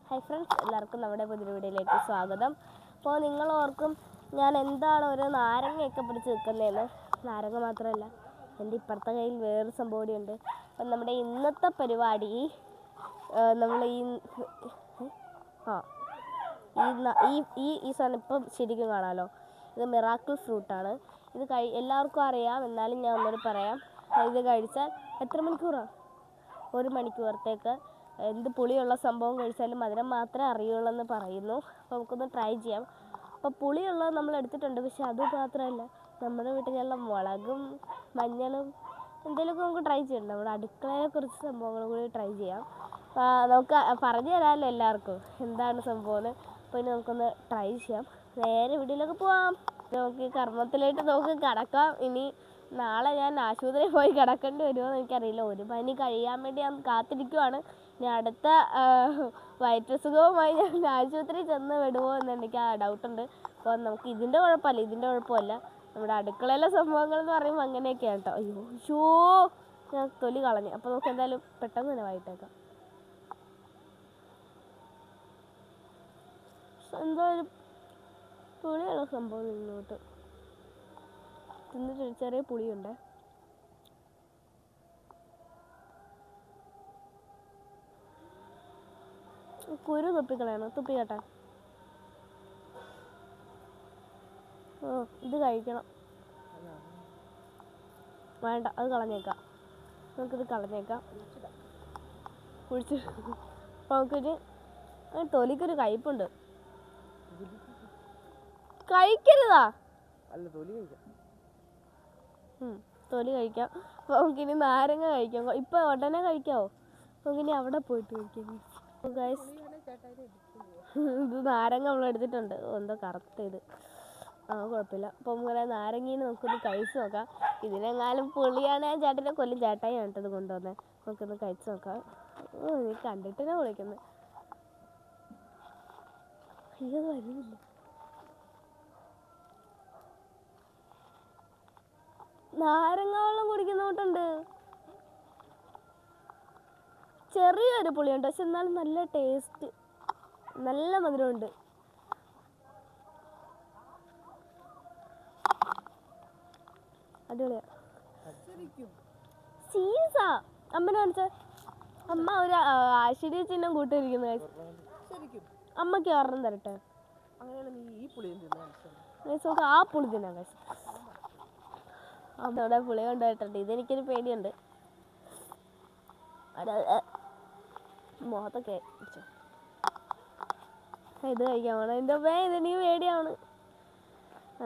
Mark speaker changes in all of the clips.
Speaker 1: Hi friends, എല്ലാവർക്കും നമ്മുടെ പുതിയ വീഡിയോയിലേക്ക് സ്വാഗതം. അപ്പോൾ നിങ്ങൾ ഓർക്കും ഞാൻ എന്താണ് ഒരു നാരങ്ങയൊക്കെ പിടിച്ച് നിൽക്കുന്നതെന്ന്. നാരങ്ങ മാത്രമല്ല, എൻ്റെ ഇപ്പുറത്തെ കയ്യിൽ വേറൊരു സംഭവം കൂടിയുണ്ട്. അപ്പം നമ്മുടെ ഇന്നത്തെ പരിപാടി നമ്മൾ ഈ സാധനം ഇപ്പം ശരിക്കും കാണാമല്ലോ, ഇത് മിറാക്കിൾ ഫ്രൂട്ടാണ്. ഇത് എല്ലാവർക്കും അറിയാം, എന്നാലും ഞാൻ ഒന്നുകൂടി പറയാം. ഇത് കഴിച്ചാൽ എത്ര മണിക്കൂറാണ്? 1 മണിക്കൂറത്തേക്ക് എന്ത് പുളിയുള്ള സംഭവം കഴിച്ചാലും മധുരം മാത്രമേ അറിയുള്ളൂ എന്ന് പറയുന്നു. അപ്പോൾ നമുക്കൊന്ന് ട്രൈ ചെയ്യാം. അപ്പോൾ പുളിയുള്ളത് നമ്മൾ എടുത്തിട്ടുണ്ട്, പക്ഷെ അത് മാത്രമല്ല, നമ്മുടെ വീട്ടിലുള്ള മുളകും മഞ്ഞളും എന്തെങ്കിലുമൊക്കെ നമുക്ക് ട്രൈ ചെയ്യണം. നമ്മുടെ അടുക്കളയെ കുറച്ച് സംഭവങ്ങൾ കൂടി ട്രൈ ചെയ്യാം. നമുക്ക് പറഞ്ഞു തരാമല്ലോ എല്ലാവർക്കും എന്താണ് സംഭവം. അപ്പോൾ ഇനി നമുക്കൊന്ന് ട്രൈ ചെയ്യാം. നേരെ വീട്ടിലൊക്കെ പോവാം. നമുക്ക് കർമ്മത്തിലായിട്ട് നമുക്ക് കിടക്കാം. ഇനി നാളെ ഞാൻ ആശുപത്രിയിൽ പോയി കിടക്കേണ്ടി വരുമോ എന്ന് എനിക്കറിയില്ല. 1 പനി കഴിയാൻ വേണ്ടി ഞാൻ കാത്തിരിക്കുവാണ്. ഇനി അടുത്ത വയറ്റസുഖവുമായി ഞാൻ ആശുപത്രിയിൽ ചെന്ന് വിടുമോ എന്ന് എനിക്ക് ഡൗട്ടുണ്ട്. അപ്പോൾ നമുക്ക് ഇതിൻ്റെ കുഴപ്പമല്ല, നമ്മുടെ അടുക്കളയിലെ സംഭവങ്ങൾ എന്ന് പറയുമ്പോൾ അങ്ങനെയൊക്കെയാണ് കേട്ടോ. അയ്യോ ഞാൻ തൊലി കളഞ്ഞു. അപ്പോൾ നമുക്ക് എന്തായാലും പെട്ടെന്ന് തന്നെ വായിട്ടേക്കാം. എന്തോ ഒരു പുളിയുള്ള സംഭവം ഇങ്ങോട്ട് തിന്നിട്ട് ചെറിയ പുളിയുണ്ട്. കുരു തുപ്പിക്കട്ടെ. ഇത് കഴിക്കണം. വേണ്ട, അത് കളഞ്ഞേക്കാം. നമുക്കിത് കളഞ്ഞേക്കാം. കുഴിച്ച് നമുക്കൊരു തൊലിക്കൊരു കയ്പുണ്ട്. കഴിക്കരുതാ, തൊലി കഴിക്കാം. അപ്പോൾ നമുക്കിനി നാരങ്ങ കഴിക്കാം. ഇപ്പം ഉടനെ കഴിക്കാമോ? നമുക്കിനി അവിടെ പോയിട്ട് കഴിക്കാം. ഇത് നാരങ്ങ നമ്മൾ എടുത്തിട്ടുണ്ട്. എന്തോ കറുത്ത ഇത്. കുഴപ്പമില്ല. അപ്പോൾ ഇങ്ങനെ നാരങ്ങീനെ നമുക്കൊന്ന് കഴിച്ച് നോക്കാം. ഇതിനെങ്ങാനും പുളിയാണ്, ഞാൻ ചേട്ടനെ കൊല്ലും. ചേട്ടായി വേണ്ടത് കൊണ്ടുവന്നേ. നമുക്കൊന്ന് കഴിച്ച് നോക്കാം. നീ കണ്ടിട്ട് ഞാൻ വിളിക്കുന്നത്. അയ്യോ, വരുന്നില്ല. നാരങ്ങ വെള്ളം കുടിക്കുന്ന കൂട്ടുണ്ട്. ചെറിയൊരു പുളിയുണ്ട്, പക്ഷെ എന്നാലും നല്ല ടേസ്റ്റ്, നല്ല മധുരമുണ്ട്. അടിപൊളിയാ. സീരിയസാ. അമ്മനെ കാണിച്ച അമ്മ ഒരു ആശ്ചര്യ ചിഹ്നം കൂട്ടിയിരിക്കുന്നു. അമ്മക്ക് ഒരെണ്ണം തരട്ടെ. ആ പുളി തിന്നാൻ അമ്മയുടെ പുളി കൊണ്ടുപോയിട്ടുണ്ട്. ഇതെനിക്കൊരു പേടിയുണ്ട്. മുഖത്തൊക്കെ ഇത് കഴിക്കാൻ പോകണം. എൻ്റെ ഇതെനിക്ക് പേടിയാണ്.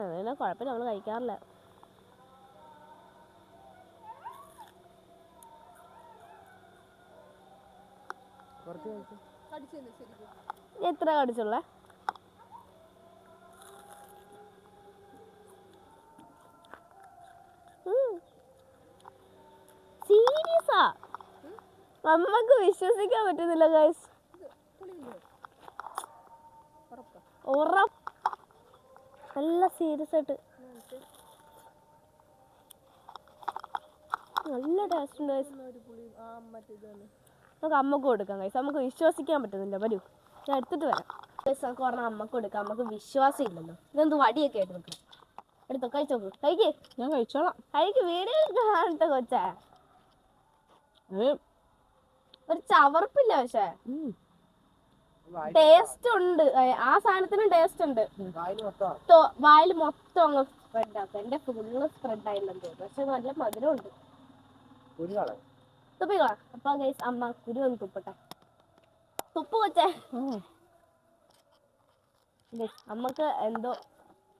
Speaker 1: അങ്ങനെ കുഴപ്പമില്ല, നമ്മൾ കഴിക്കാറില്ല. എത്ര കടിച്ചുള്ള? സീരിയസാ, നമുക്ക് വിശ്വസിക്കാൻ പറ്റുന്നില്ല ഗൈസ്. നല്ല സീരിയസ് ആയിട്ട് നല്ല ടേസ്റ്റ് ഉണ്ട് ഗൈസ്. നമുക്ക് അമ്മക്ക് കൊടുക്കാം ഗൈസ്. നമുക്ക് വിശ്വസിക്കാൻ പറ്റുന്നില്ല. വരൂ, ഞാൻ എടുത്തിട്ട് വരാം ഗൈസ്. നമുക്ക് പറഞ്ഞാൽ അമ്മക്ക് കൊടുക്കാം. നമുക്ക് വിശ്വാസം ഇല്ലല്ലോ. ഇതെന്ത് വടിയൊക്കെ ആയിട്ട് നിൽക്കാം. എടുത്തോ, കഴിച്ചോക്ക്. കഴിക്കേ, ഞാൻ കഴിച്ചോളാം. കഴിക്ക്, വീഡിയോ കാണട്ടെ കൊച്ചാ. ഒരു ചവർപ്പില്ല, പക്ഷേ ടേസ്റ്റ് ഉണ്ട്. ആ സാധനത്തിനും ടേസ്റ്റ് ഉണ്ട്. വായിൽ മൊത്തം അങ്ങ് സ്പ്രെഡ് ആക്കും. എന്റെ ഫുള്ള് സ്പ്രെഡ് ആയില്ലെന്ന് തോന്നുന്നു, പക്ഷെ നല്ല മധുരമുണ്ട്. തുപ്പിക്കളാ. അപ്പൊ ഗൈസ്, അമ്മ കുരു ഒന്ന് തുപ്പട്ടെ. തുപ്പ് കൊച്ചേ. അമ്മക്ക് എന്തോ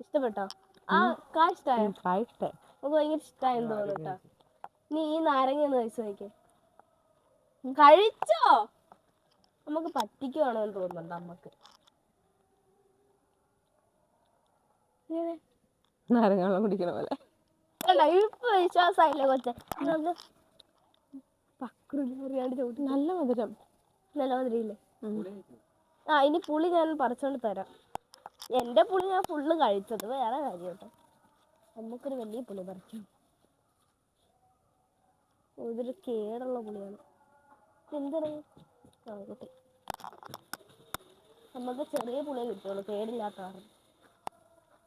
Speaker 1: ഇഷ്ടപ്പെട്ടോ? കായ് ഇഷ്ടമായ? നമുക്ക് ഭയങ്കര ഇഷ്ടമായെന്ന് തോന്നുന്നു കേട്ടോ. നീ ഈ നാരങ്ങ ഒന്ന് കഴിച്ചു നോക്കിയേ. കഴിച്ചോ? നമുക്ക് പറ്റിക്കുവാണോ എന്ന് തോന്നുന്നുണ്ട് അമ്മക്ക്.
Speaker 2: നാരങ്ങ വെള്ളം കുടിക്കണ പോലെ.
Speaker 1: ഇപ്പൊ വിശ്വാസമായില്ലേ കൊച്ചെ?
Speaker 2: നല്ല മധുരം.
Speaker 1: നല്ല മധുരയില്ലേ? ഇനി പുളി ഞാൻ പറിച്ചോണ്ട് തരാം. എൻ്റെ പുളി ഞാൻ ഫുള്ള് കഴിച്ചത് വേറെ കാര്യം കേട്ടോ. നമുക്കൊരു വലിയ പുളി പറിക്കാം. ഇതൊരു കേടുള്ള പുളിയാണ്. എന്തിനാ? നമുക്ക് ചെറിയ പുളിയെ കിട്ടുള്ളൂ, കേടില്ലാത്തതാണ്.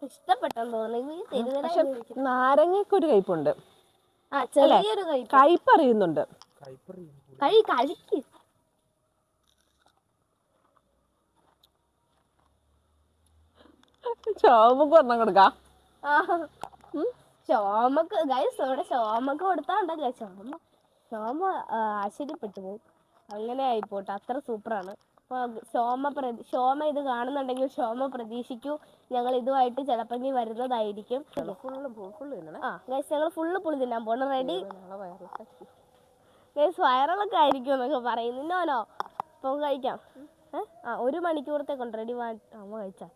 Speaker 1: ഇഷ്ടപ്പെട്ടെന്ന് തോന്നുന്നു ഈ തെരുവല.
Speaker 2: പക്ഷെ നാരങ്ങയ്ക്ക് ഒരു കയ്പുണ്ട്.
Speaker 1: ആ ചെറിയൊരു
Speaker 2: കയ്പ് അറിയുന്നുണ്ട്.
Speaker 1: കഴിക്ക്.
Speaker 2: ചോമക്ക് ഒരെണ്ണം കൊടുക്കാം.
Speaker 1: ഷോമക്ക് ഗൈസ് ഇവിടെ ഷോമക്ക് കൊടുത്താണ്ടല്ലേ ഷോമ ആശ്ചര്യപ്പെട്ടു പോകും. അങ്ങനെ ആയിപ്പോട്ടെ, അത്ര സൂപ്പറാണ്. അപ്പോൾ ഷോമ ഇത് കാണുന്നുണ്ടെങ്കിൽ ഷോമ പ്രതീക്ഷിക്കൂ, ഞങ്ങൾ ഇതുമായിട്ട് ചിലപ്പോൾ വരുന്നതായിരിക്കും. ആ ഗൈസ് ഞങ്ങൾ ഫുള്ള് പുളി തിന്നാൻ പോകണം. Ready guys? വയറിളൊക്കെ ആയിരിക്കും എന്നൊക്കെ പറയുന്നോ. അപ്പോൾ കഴിക്കാം. 1 മണിക്കൂറത്തേക്കുണ്ട്. റെഡി? അമ്മ കഴിച്ചാ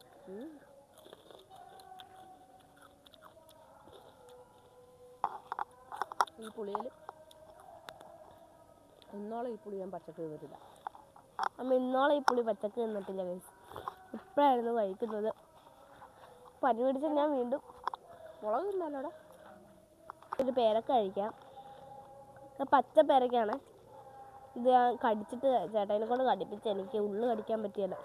Speaker 2: ഈ പുളിയിൽ ഇന്നോളം ഈ പുളി ഞാൻ പച്ചക്ക് തിന്നിട്ടില്ല.
Speaker 1: അമ്മ ഇന്നോളം ഈ പുളി പച്ചക്ക് തിന്നിട്ടില്ല ഗൈസ്, ഇപ്പോഴായിരുന്നു കഴിക്കുന്നത്. പനി പിടിച്ചാൽ ഞാൻ വീണ്ടും
Speaker 2: മുളക് തിന്നാലോടെ.
Speaker 1: ഒരു പേരക്ക കഴിക്കാം. പച്ച പേരക്കാണ് ഇത്. ഞാൻ കടിച്ചിട്ട് ചേട്ടനെ കൊണ്ട് കടിപ്പിച്ച് എനിക്ക് ഉള്ളു കടിക്കാൻ പറ്റിയല്ല.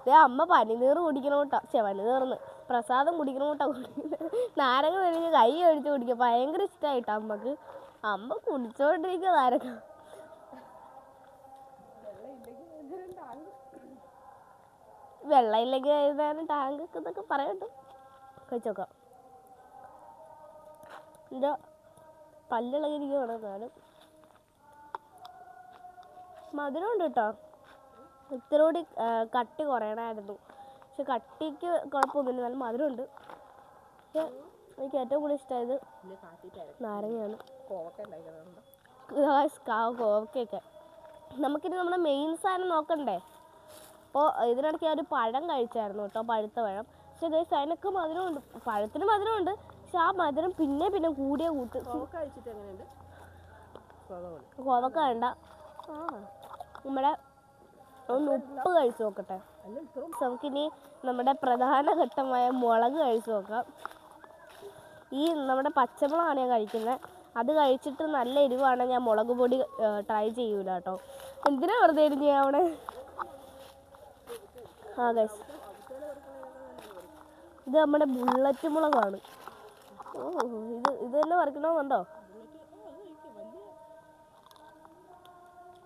Speaker 1: ഇതേ അമ്മ പനിനീർ കുടിക്കണ കൂട്ടാ. പനിനീർന്ന് പ്രസാദം കുടിക്കണ കൂട്ടാ കുടിക്കുന്നത്. നാരങ്ങ വലിയ കൈ ഒഴിച്ച് കുടിക്കുക ഭയങ്കര ഇഷ്ടമായിട്ടാ അമ്മക്ക്. അമ്മ കുടിച്ചോണ്ടിരിക്കുക നാരങ്ങ. വെള്ളം ഇല്ലെങ്കിൽ വൈകുന്നേരം ടാങ്ക് എന്നൊക്കെ പറയട്ടോ. കഴിച്ചോക്കാം. എൻ്റെ പല്ലിളകിയിരിക്കുകയാണ്. എന്നാലും മധുരം ഉണ്ട് കേട്ടോ. ഇത്തിരി കട്ടി കുറയണമായിരുന്നു. പക്ഷെ കട്ടിക്ക് കുഴപ്പമൊന്നുമില്ല, നല്ല മധുരമുണ്ട്. പക്ഷെ എനിക്ക് ഏറ്റവും കൂടുതൽ ഇഷ്ടമായത് നാരങ്ങയാണ്. കോവക്കയൊക്കെ. നമുക്കിനി നമ്മുടെ മെയിൻ സാധനം നോക്കണ്ടേ? അപ്പോൾ ഇതിനിടയ്ക്ക് ഞാൻ ഒരു പഴം കഴിച്ചായിരുന്നു കേട്ടോ, പഴുത്ത പഴം. പക്ഷെ ഗൈസ് അതിനൊക്കെ മധുരമുണ്ട്. പഴത്തിന് മധുരമുണ്ട്, പക്ഷെ ആ മധുരം പിന്നെ കൂടിയ കൂട്ട്. കോവക്ക വേണ്ട, നമ്മുടെ ഒന്ന് ഉപ്പ് കഴിച്ചു നോക്കട്ടെ. നമുക്കിനി നമ്മുടെ പ്രധാന ഘട്ടമായ മുളക് കഴിച്ചു നോക്കാം. ഈ നമ്മുടെ പച്ചമുളകാണ് ഞാൻ കഴിക്കുന്നത്. അത് കഴിച്ചിട്ട് നല്ല എരിവാണ്, ഞാൻ മുളക് പൊടി ട്രൈ ചെയ്യൂല കേട്ടോ. എന്തിനാ വെറുതെ എരിഞ്ഞ് അവിടെ. ഗൈസ് ഇത് നമ്മുടെ ബുള്ളറ്റ് മുളകാണ്. ഇത് തന്നെ പറിക്കണമെന്നുണ്ടോ?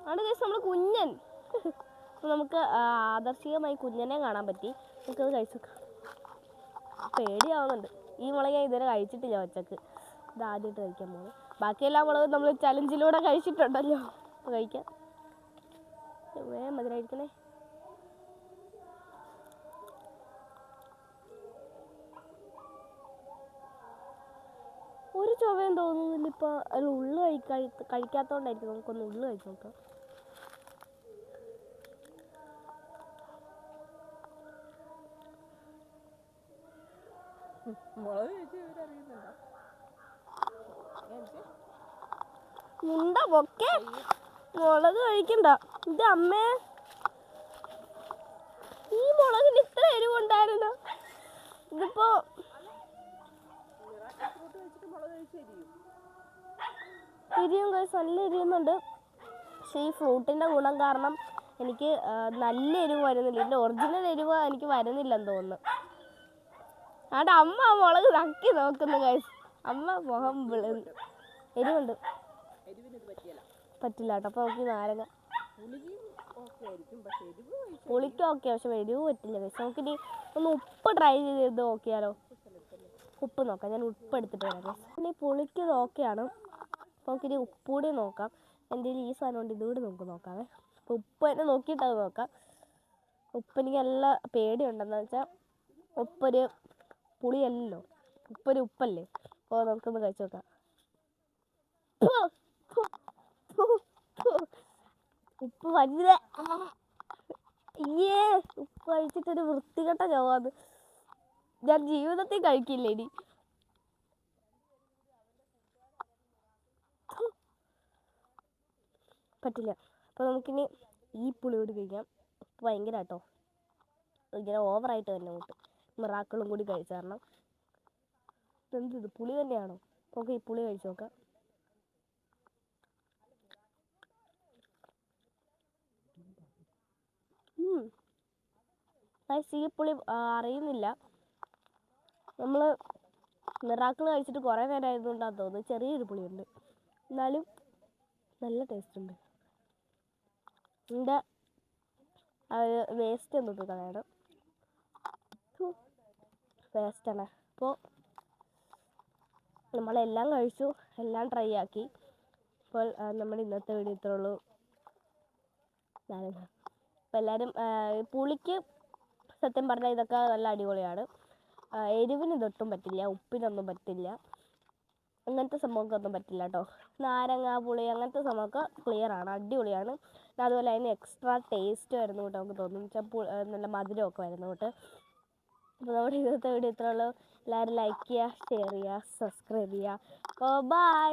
Speaker 1: ആണ് ഗൈസ് നമ്മുടെ കുഞ്ഞൻ. നമുക്ക് ആദർശികമായി കുഞ്ഞനെ കാണാൻ പറ്റി. നമുക്കത് കഴിച്ചു നോക്കാം. പേടിയാവുന്നുണ്ട്. ഈ മുളക് ഞാൻ ഇതുവരെ കഴിച്ചിട്ടില്ല ഒച്ചക്ക്. ഇത് ആദ്യമായിട്ട് കഴിക്കാൻ പോകുന്നു. ബാക്കിയെല്ലാ മുളകും നമ്മൾ ചലഞ്ചിലൂടെ കഴിച്ചിട്ടുണ്ടല്ലോ. അപ്പോൾ കഴിക്കാം. മധുരമായിരിക്കണേ. ഒരു ചൊവയും തോന്നുന്നില്ല ഇപ്പോൾ. അതിൽ ഉള്ളു കഴിക്കാത്തതുകൊണ്ടായിരിക്കും. നമുക്കൊന്ന് ഉള്ളു കഴിച്ച് നോക്കാം. മുണ്ട പൊക്കെ മുളക് കഴിക്കണ്ട. ഇത് അമ്മേ, ഈ മുളകിന് ഇത്ര എരിവുണ്ടായിരുന്നു. ഇതിപ്പോ എരിയും കഴിച്ച് നല്ല എരിയുന്നുണ്ട്. പക്ഷേ ഈ ഫ്രൂട്ടിൻ്റെ ഗുണം കാരണം എനിക്ക് നല്ല എരിവ് വരുന്നില്ല. ഇതിൻ്റെ ഒറിജിനൽ എരിവ് എനിക്ക് വരുന്നില്ലെന്ന് തോന്നുന്നു. അവിടെ അമ്മ മുളക് നക്കി നോക്കുന്നു കഴിച്ച്. അമ്മ മുഖം എരിവുണ്ട്, പറ്റില്ല കേട്ടോ. അപ്പോൾ നമുക്ക് നാരങ്ങ പുളിക്ക് ഓക്കെ, പക്ഷെ എരിവ് പറ്റില്ല കഴിച്ച്. നമുക്കിനി ഒന്ന് ഉപ്പ് ട്രൈ ചെയ്ത് നോക്കിയാലോ? ഉപ്പ് നോക്കാം. ഞാൻ ഉപ്പ് എടുത്തിട്ട് വരാം. പിന്നെ പുളിക്ക് ഓക്കെയാണ്. അപ്പോൾ നമുക്കിനി ഉപ്പ് കൂടി നോക്കാം. എൻ്റെ ഈ സാധനം കൊണ്ട് ഇതുകൂടി നമുക്ക് നോക്കാവേ. അപ്പോൾ ഉപ്പ് തന്നെ നോക്കിയിട്ടത് നോക്കാം. ഉപ്പ് എനിക്ക് നല്ല പേടിയുണ്ടെന്ന് വെച്ചാൽ ഉപ്പൊരു പുളിയല്ലല്ലോ, ഉപ്പൊരു ഉപ്പല്ലേ. അപ്പോൾ നമുക്കൊന്ന് കഴിച്ച് നോക്കാം. ഉപ്പ് വലുത്. ഉപ്പ് കഴിച്ചിട്ടൊരു വൃത്തികെട്ട ചൊവ്വാത്. ഞാൻ ജീവിതത്തിൽ കഴിക്കില്ല ഇനി. പറ്റില്ല. അപ്പോൾ നമുക്കിനി ഈ പുളി കൂടി കഴിക്കാം. ഉപ്പ് ഭയങ്കര കേട്ടോ, ഇങ്ങനെ ഓവറായിട്ട് തന്നെ കൂട്ട്. മിറാക്കിളും കൂടി കഴിച്ചു കാരണം. എന്ത് പുളി തന്നെയാണോ? നമുക്ക് ഈ പുളി കഴിച്ച് നോക്കാം. ഈ പുളി അറിയുന്നില്ല. നമ്മൾ മിറാക്കിൾ കഴിച്ചിട്ട് കുറേ നേരം ആയതുകൊണ്ടാണെന്ന് തോന്നുന്നു ചെറിയൊരു പുളിയുണ്ട്, എന്നാലും നല്ല ടേസ്റ്റ് ഉണ്ട്. ഇതിൻ്റെ വേസ്റ്റ് ഒന്നും കളയണം, വേസ്റ്റാണ്. അപ്പോൾ നമ്മളെല്ലാം കഴിച്ചു, എല്ലാം ട്രൈ ആക്കി. അപ്പോൾ നമ്മുടെ ഇന്നത്തെ വീഡിയോ ഇത്രേ ഉള്ളൂ. അപ്പോൾ എല്ലാവരും പുളിക്ക് സത്യം പറഞ്ഞാൽ ഇതൊക്കെ നല്ല അടിപൊളിയാണ്. എരിവിന് ഇതൊട്ടും പറ്റില്ല, ഉപ്പിനൊന്നും പറ്റില്ല, അങ്ങനത്തെ സംഭവങ്ങൾക്കൊന്നും പറ്റില്ല കേട്ടോ. നാരങ്ങ പുളി അങ്ങനത്തെ സംഭവമൊക്കെ ക്ലിയറാണ്, അടിപൊളിയാണ്. അതുപോലെ അതിന് എക്സ്ട്രാ ടേസ്റ്റ് വരുന്ന കൂട്ട് നമുക്ക് തോന്നും, നല്ല മധുരമൊക്കെ വരുന്ന കൂട്ട്. അപ്പോൾ നമ്മുടെ ഇന്നത്തെ വീഡിയോ ഇത്രേ ഉള്ളൂ. എല്ലാവരും ലൈക്ക് ചെയ്യുക, ഷെയർ ചെയ്യുക, സബ്സ്ക്രൈബ് ചെയ്യുക. ബൈ.